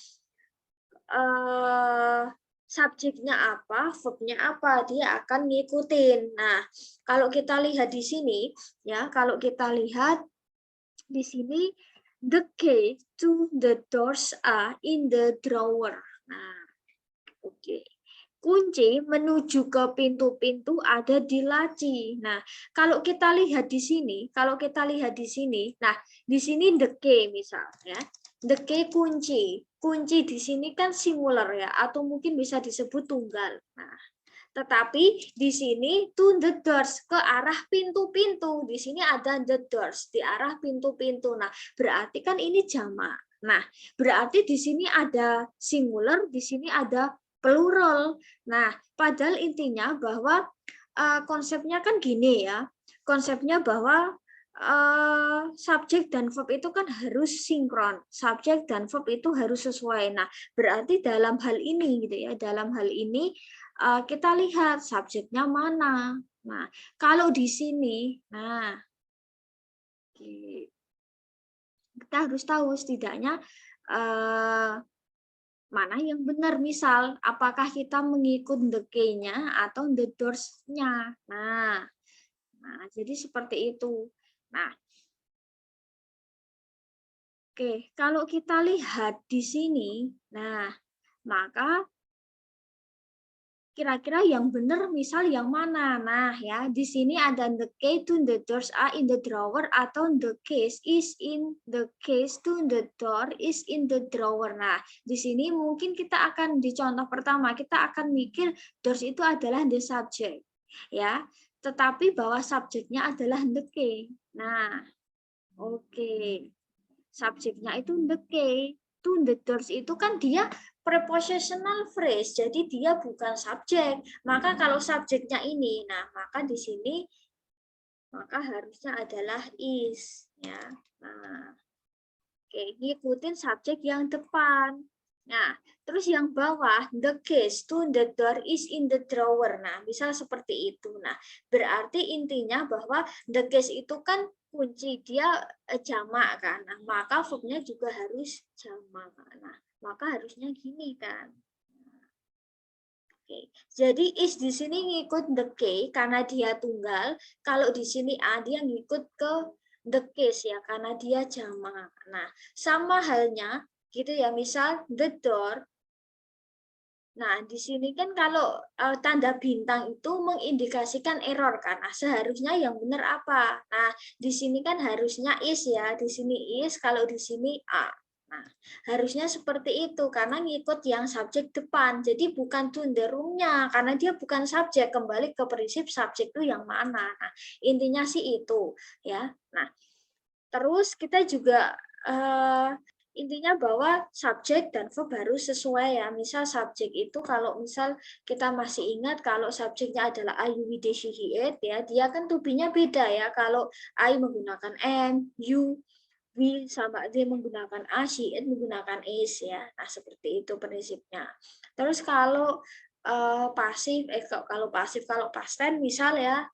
subjeknya apa, verbnya apa, dia akan ngikutin. Nah, kalau kita lihat di sini, ya, kalau kita lihat di sini, the key to the doors are in the drawer. Nah, oke. Kunci menuju ke pintu-pintu ada di laci. Nah, kalau kita lihat di sini, nah, di sini the key misalnya, the key kunci. Kunci di sini kan singular ya, atau mungkin bisa disebut tunggal. Nah, tetapi di sini to the doors, ke arah pintu-pintu. Di sini ada the doors, di arah pintu-pintu. Nah, berarti kan ini jamak. Nah, berarti di sini ada singular, di sini ada plural. Nah, padahal intinya bahwa konsepnya kan gini ya. Konsepnya bahwa subjek dan verb itu kan harus sinkron. Subjek dan verb itu harus sesuai. Nah, berarti dalam hal ini gitu ya, dalam hal ini kita lihat subjeknya mana. Nah, kalau di sini, nah, kita harus tahu setidaknya mana yang benar. Misal, apakah kita mengikut the key-nya atau the doors-nya. Nah, jadi seperti itu. Nah, oke, kalau kita lihat di sini, nah, maka kira-kira yang benar misal yang mana? Nah, ya, di sini ada the key to the doors are in the drawer atau the case to the door is in the drawer. Nah, di sini mungkin kita akan di contoh pertama kita akan mikir doors itu adalah the subject, ya. Tetapi bahwa subjeknya adalah the key. Nah, oke. Subjeknya itu the key to the doors itu kan dia prepositional phrase, jadi dia bukan subjek. Maka kalau subjeknya ini, nah maka di sini maka harusnya adalah is, ya. Nah, oke, ngikutin subjek yang depan. Nah, terus yang bawah, the case to the door is in the drawer. Nah, misal seperti itu. Nah, berarti intinya bahwa the case itu kan kunci, dia jamak kan. Nah, maka verbnya juga harus jamak. Nah, maka harusnya gini kan. Oke. Jadi is di sini ngikut the key karena dia tunggal. Kalau di sini a dia ngikut ke the case ya karena dia jamak. Nah, sama halnya gitu ya, misal the door. Nah, di sini kan kalau tanda bintang itu mengindikasikan error kan. Nah, seharusnya yang benar apa? Nah, di sini kan harusnya is ya, di sini is, kalau di sini a. Nah, harusnya seperti itu karena ngikut yang subjek depan. Jadi bukan to the room-nya karena dia bukan subjek. Kembali ke prinsip subjek itu yang mana. Nah, intinya sih itu ya. Nah, terus kita juga intinya bahwa subjek dan verb harus sesuai ya. Misal subjek itu kalau misal kita masih ingat kalau subjeknya adalah I, you, we, they, she, he, it ya, dia kan to be-nya beda ya. Kalau I menggunakan am, you, we sama they menggunakan a, she, it menggunakan is ya. Nah, seperti itu prinsipnya. Terus kalau pasif kalau past tense misal ya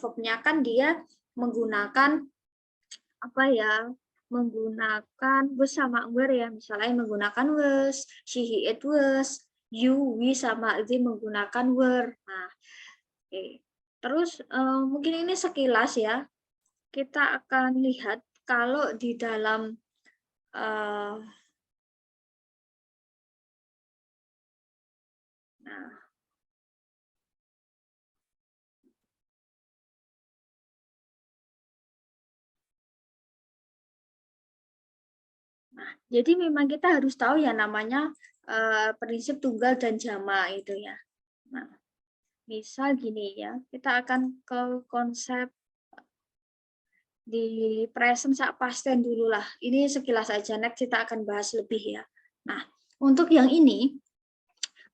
verb-nya kan dia menggunakan apa ya, menggunakan was sama were ya, misalnya menggunakan was, she, he, it was, you, we sama they menggunakan were. Nah, oke. Terus mungkin ini sekilas ya, kita akan lihat kalau di dalam nah, jadi memang kita harus tahu ya namanya prinsip tunggal dan jamak itu ya. Nah, misal gini ya, kita akan ke konsep di present sak past tense dulu lah. Ini sekilas aja, next kita akan bahas lebih ya. Nah, untuk yang ini,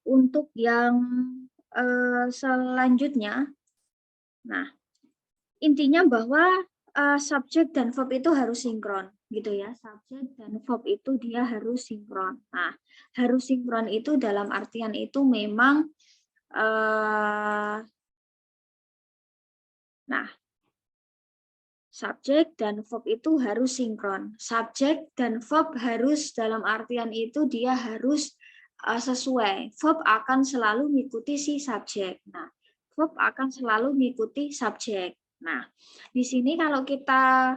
untuk yang selanjutnya, nah intinya bahwa subjek dan verb itu harus sinkron, gitu ya. Subjek dan verb itu dia harus sinkron. Nah, harus sinkron itu dalam artian itu memang, nah, subjek dan verb itu harus sinkron. Subjek dan verb harus dalam artian itu dia harus sesuai. Verb akan selalu mengikuti si subjek. Nah, verb akan selalu mengikuti subjek. Nah, di sini kalau kita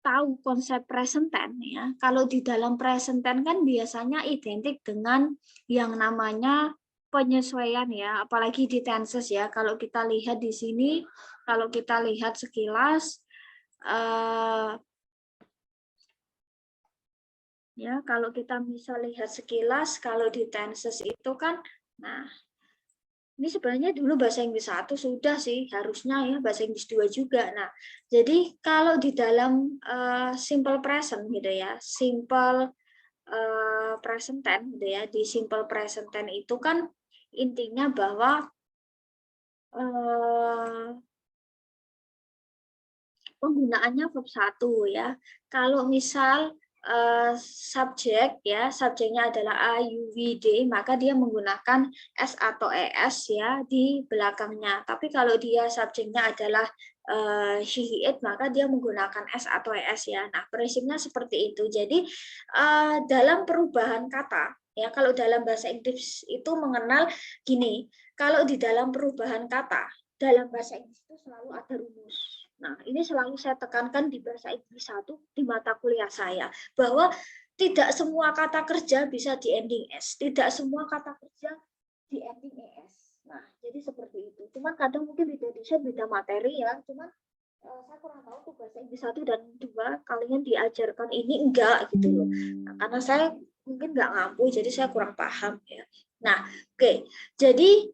tahu konsep present tense ya. Kalau di dalam present tense kan biasanya identik dengan yang namanya penyesuaian ya, apalagi di tenses ya. Kalau kita lihat di sini, kalau kita lihat sekilas, ya kalau kita bisa lihat sekilas, kalau di tenses itu kan, nah ini sebenarnya dulu bahasa Inggris 1 sudah sih, harusnya ya bahasa Inggris 2 juga. Nah, jadi kalau di dalam simple present gitu ya, simple present tense gitu ya, di simple present tense itu kan intinya bahwa penggunaannya verb 1 ya. Kalau misal subjek ya, subjeknya adalah I, you, we, they, maka dia menggunakan s atau es ya di belakangnya. Tapi kalau dia subjeknya adalah she, he, it, maka dia menggunakan s atau es ya. Nah, prinsipnya seperti itu. Jadi dalam perubahan kata ya, kalau dalam bahasa Inggris itu mengenal gini, kalau di dalam perubahan kata dalam bahasa Inggris itu selalu ada rumus. Nah, ini selalu saya tekankan di bahasa Inggris 1 di mata kuliah saya, bahwa tidak semua kata kerja bisa di ending s, tidak semua kata kerja di ending es. Nah, jadi seperti itu. Cuman kadang mungkin di Indonesia beda materi ya, cuman saya kurang tahu tuh bahasa Inggris 1 dan 2 kalian diajarkan ini enggak gitu loh. Nah, karena saya mungkin nggak ngampu, jadi saya kurang paham ya. Nah, oke. Jadi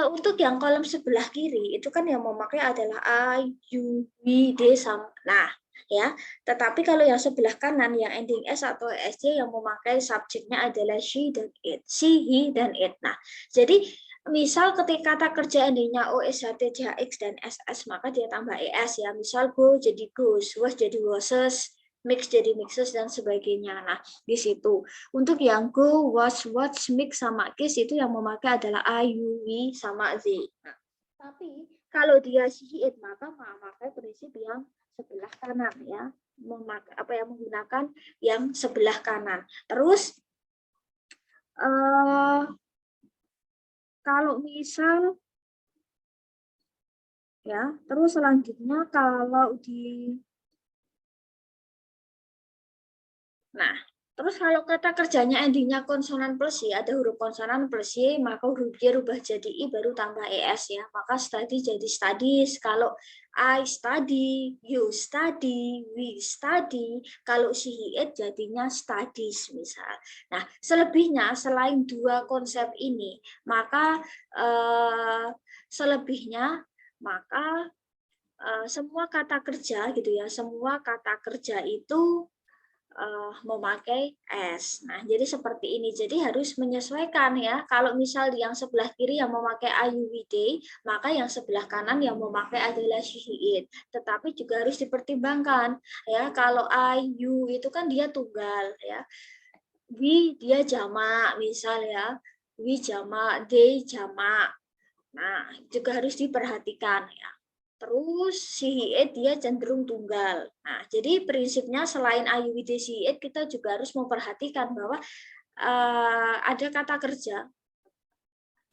untuk yang kolom sebelah kiri itu kan yang memakai adalah I, you, we, they, some. Nah, ya. Tetapi kalau yang sebelah kanan yang ending s atau sj yang memakai subjeknya adalah she dan it, she, he dan it. Nah, jadi misal ketika kata kerja endingnya o, s, h, t, j, h, x dan ss maka dia tambah es ya. Misal go jadi goes, was jadi wasses, mix jadi mixes dan sebagainya. Nah, di situ. Untuk yang go, was, watch, mix sama kiss itu yang memakai adalah I, you, we sama they. Nah, tapi kalau dia she, it maka memakai prinsip yang sebelah kanan ya. Menggunakan yang sebelah kanan. Terus kalau misal ya, terus selanjutnya kalau di terus kalau kata kerjanya endingnya konsonan plus y, ada huruf konsonan plus y, maka huruf y rubah jadi i baru tambah es ya. Maka study jadi studies. Kalau I study, you study, we study. Kalau she, he, it jadinya studies misal. Nah, selebihnya selain dua konsep ini, maka semua kata kerja gitu ya, semua kata kerja itu memakai s. Nah, jadi seperti ini. Jadi harus menyesuaikan ya. Kalau misal yang sebelah kiri yang memakai I, you, we, they, maka yang sebelah kanan yang memakai adalah she, he, it. Tetapi juga harus dipertimbangkan ya. Kalau I, you itu kan dia tunggal ya. We dia jamak misal ya. We jamak, they jamak. Nah, juga harus diperhatikan ya. Terus she, it dia cenderung tunggal. Nah, jadi prinsipnya selain I, you, we, they, she, it, kita juga harus memperhatikan bahwa ada kata kerja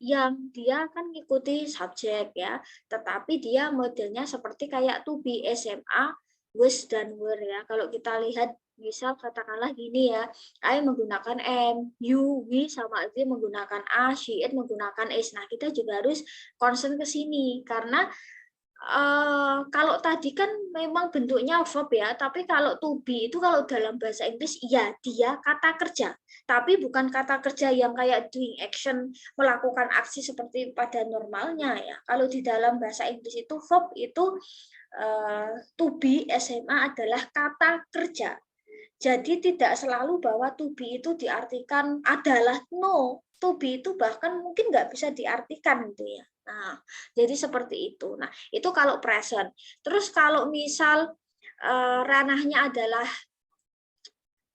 yang dia kan ngikuti subjek ya, tetapi dia modelnya seperti kayak to be, SMA, was dan were ya. Kalau kita lihat misal katakanlah gini ya, I menggunakan am, you, we sama they menggunakan a, she, it menggunakan is. Nah, kita juga harus concern ke sini karena kalau tadi kan memang bentuknya verb ya, tapi kalau to be itu kalau dalam bahasa Inggris iya dia kata kerja, tapi bukan kata kerja yang kayak doing action, melakukan aksi seperti pada normalnya ya. Kalau di dalam bahasa Inggris itu verb itu to be SMA adalah kata kerja. Jadi tidak selalu bahwa to be itu diartikan adalah, no. To be itu bahkan mungkin nggak bisa diartikan gitu ya. Nah, jadi seperti itu. Nah, itu kalau present. Terus kalau misal ranahnya adalah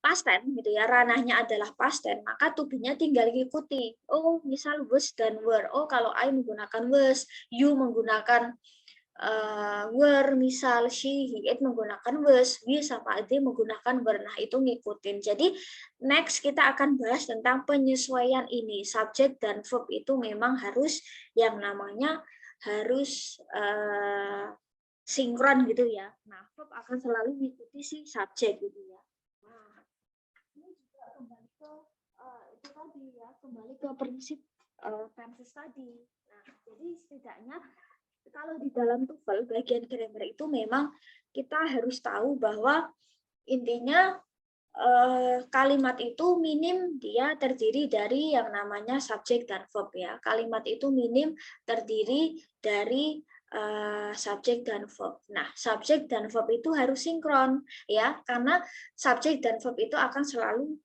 past tense gitu ya, ranahnya adalah past tense, maka to be-nya tinggal ikuti. Oh, misal was dan were. Oh, kalau I menggunakan was, you menggunakan were, misal she, he, it menggunakan was, we sama they menggunakan were. Nah, itu ngikutin. Jadi next kita akan bahas tentang penyesuaian ini. Subjek dan verb itu memang harus yang namanya harus sinkron gitu ya. Nah, verb akan selalu mengikuti si subjek gitu ya. Nah, ini juga kembali ke itu tadi ya, kembali ke prinsip tenses tadi. Nah, jadi setidaknya kalau di dalam TOEFL bagian grammar itu memang kita harus tahu bahwa intinya kalimat itu minim dia terdiri dari yang namanya subjek dan verb ya. Kalimat itu minim terdiri dari subjek dan verb. Nah, subjek dan verb itu harus sinkron ya, karena subjek dan verb itu akan selalu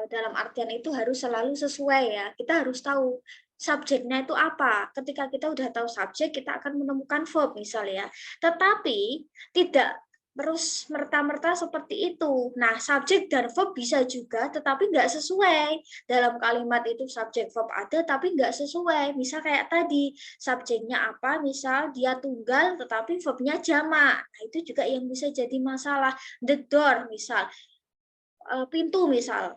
dalam artian itu harus selalu sesuai ya. Kita harus tahu subjeknya itu apa. Ketika kita udah tahu subjek, kita akan menemukan verb misalnya. Tetapi tidak terus merta-merta seperti itu. Nah, subjek dan verb bisa juga, tetapi nggak sesuai. Dalam kalimat itu subjek verb ada, tapi nggak sesuai. Misal kayak tadi, subjeknya apa, misal dia tunggal, tetapi verbnya jamak. Nah, itu juga yang bisa jadi masalah. The door, misal. Pintu, misal.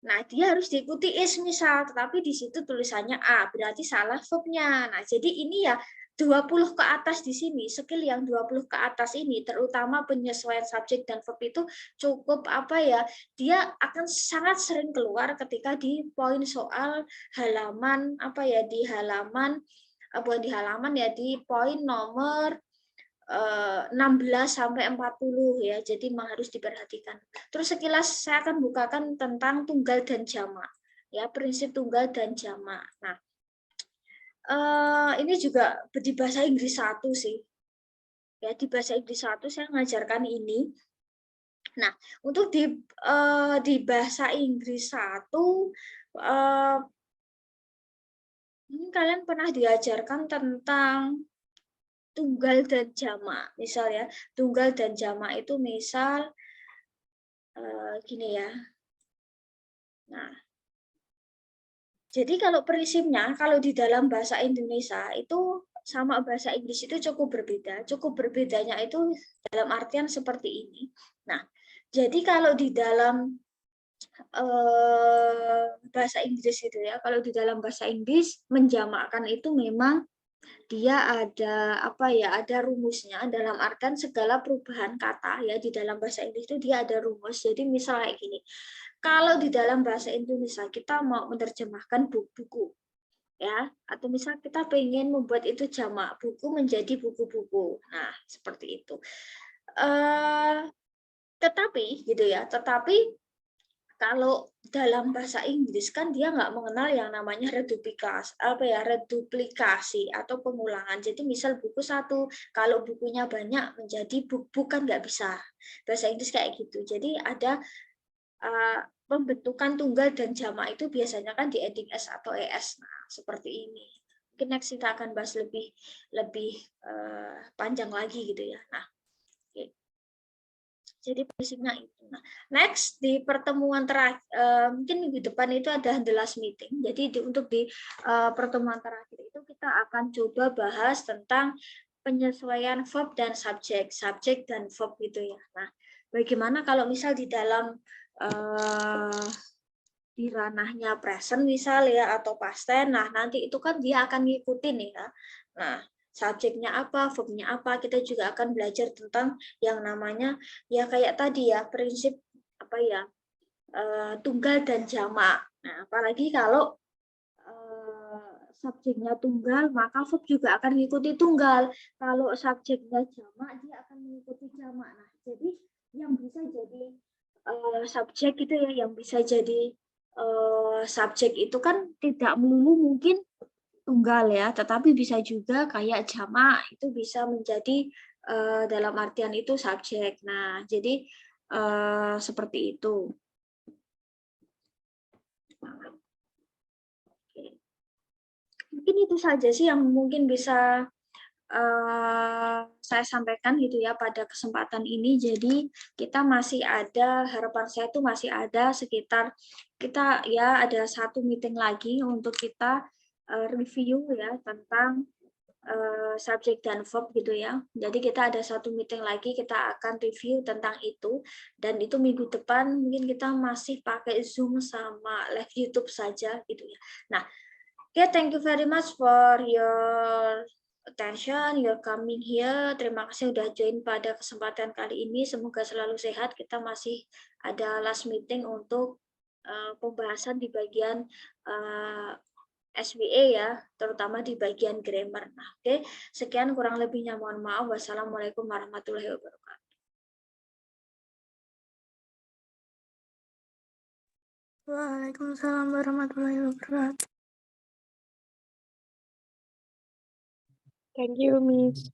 Nah, dia harus diikuti is misal, tetapi di situ tulisannya A, berarti salah verbnya. Nah, jadi ini ya 20 ke atas di sini, skill yang 20 ke atas ini, terutama penyesuaian subjek dan verb itu cukup apa ya, dia akan sangat sering keluar ketika di poin soal halaman, apa ya, di halaman, bukan di halaman ya, di poin nomor 16 sampai 40 ya, jadi memang harus diperhatikan. Terus sekilas saya akan bukakan tentang tunggal dan jamak, ya prinsip tunggal dan jamak. Nah, ini juga di bahasa Inggris 1 sih, ya di bahasa Inggris 1 saya mengajarkan ini. Nah, untuk di bahasa Inggris 1 ini kalian pernah diajarkan tentang tunggal dan jamak, misal ya, tunggal dan jamak itu misal gini ya. Nah, jadi kalau prinsipnya, kalau di dalam bahasa Indonesia itu sama bahasa Inggris itu cukup berbeda. Cukup berbedanya itu dalam artian seperti ini. Nah, jadi kalau di dalam bahasa Inggris itu ya, kalau di dalam bahasa Inggris menjamakkan itu memang dia ada apa ya, ada rumusnya, dalam artian segala perubahan kata ya di dalam bahasa Inggris itu dia ada rumus. Jadi misalnya kayak gini, kalau di dalam bahasa Indonesia kita mau menerjemahkan buku ya, atau misal kita pengen membuat itu jamak buku menjadi buku-buku, nah seperti itu. Tetapi gitu ya, tetapi kalau dalam bahasa Inggris kan dia nggak mengenal yang namanya reduplikasi atau pengulangan. Jadi misal buku satu, kalau bukunya banyak menjadi buku kan nggak bisa. Bahasa Inggris kayak gitu. Jadi ada pembentukan tunggal dan jamak itu biasanya kan di ending s atau es. Nah, seperti ini. Mungkin next kita akan bahas lebih panjang lagi gitu ya. Nah, jadi prinsipnya itu. Nah, next di pertemuan terakhir, mungkin minggu depan itu ada the last meeting. Jadi untuk di pertemuan terakhir itu kita akan coba bahas tentang penyesuaian verb dan subjek dan verb gitu ya. Nah, bagaimana kalau misal di dalam di ranahnya present misal ya atau past tense, nah nanti itu kan dia akan ngikutin ya. Nah, subjeknya apa, verbnya apa, kita juga akan belajar tentang yang namanya ya kayak tadi ya prinsip apa ya, tunggal dan jamak. Nah, apalagi kalau subjeknya tunggal, maka verb juga akan mengikuti tunggal. Kalau subjeknya jamak, dia akan mengikuti jamak. Nah, jadi yang bisa jadi subjek itu ya, yang bisa jadi subjek itu kan tidak melulu mungkin tunggal ya, tetapi bisa juga kayak jamak itu bisa menjadi dalam artian itu subjek. Nah, jadi seperti itu. Mungkin itu saja sih yang mungkin bisa saya sampaikan gitu ya pada kesempatan ini. Jadi kita masih ada, harapan saya itu masih ada sekitar kita ya ada satu meeting lagi untuk kita review ya tentang subjek dan verb gitu ya. Jadi kita ada satu meeting lagi, kita akan review tentang itu. Dan itu minggu depan mungkin kita masih pakai Zoom sama live YouTube saja gitu ya. Nah, okay, thank you very much for your attention, your coming here. Terima kasih sudah join pada kesempatan kali ini. Semoga selalu sehat. Kita masih ada last meeting untuk pembahasan di bagian SWA ya, terutama di bagian grammar. Nah, oke, sekian kurang lebihnya mohon maaf. Wassalamualaikum warahmatullahi wabarakatuh. Waalaikumsalam warahmatullahi wabarakatuh. Thank you, Miss.